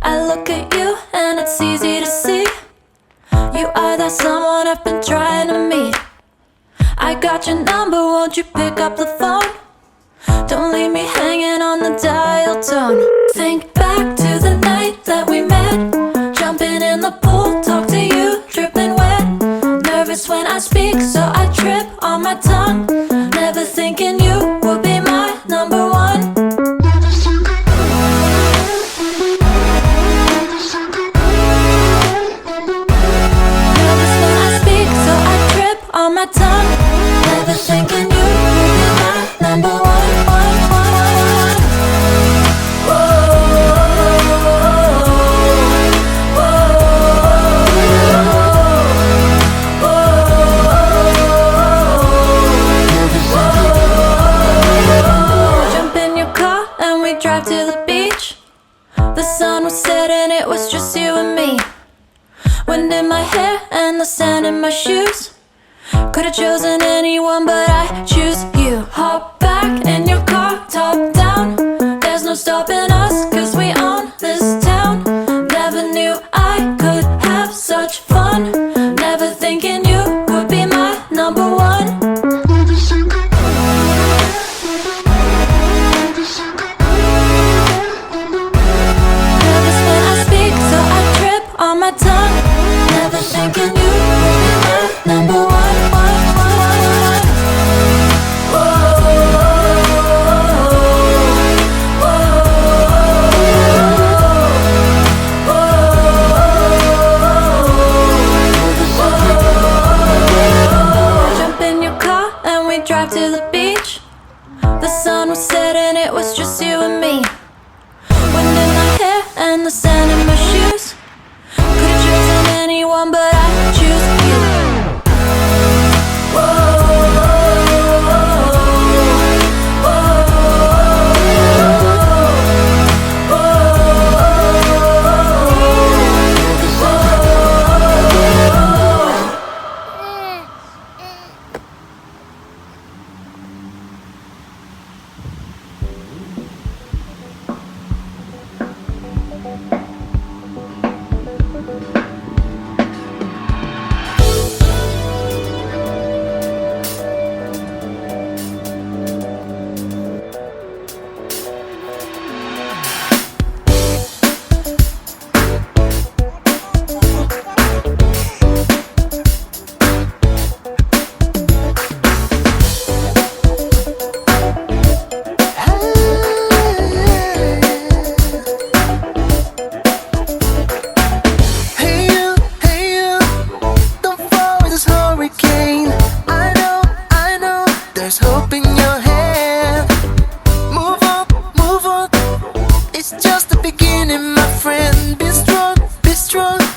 I look at you and it's easy to see you are that someone I've been trying to meet. I got your number, won't you pick up the phone? Don't leave me hanging on the dial tone. Think back to the night that we met, jumping in the pool, talk to you, dripping wet. Nervous when I speak, so I trip on my tongue. Never thinking you would be my number one. Nervous when I speak, so I trip on my tongue. Never thinking you would be my number one. Drive to the beach. The sun was setting, it was just you and me. Wind in my hair and the sand in my shoes. Could've chosen anyone, but I choose you. Hop back in your car, top down. There's no stopping us, cause we own this town. Never knew I could have such fun. Never thinking you would be my number one. On my tongue, never thinking you would be my number one. Jump in your car and we drive to the beach. The sun was setting, it was just you and me. Wind in my hair and the sand in my shoes. Could've chosen anyone, but I choose you.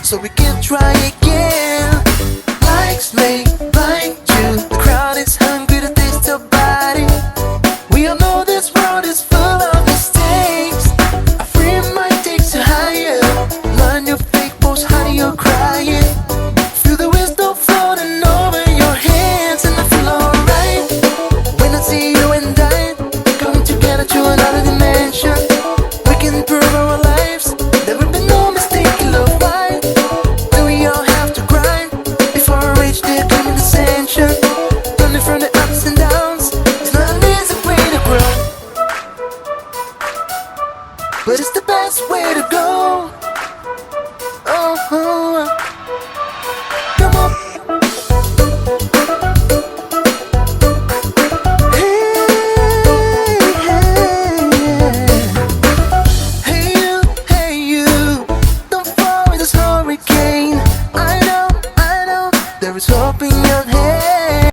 So we can try again. Likes make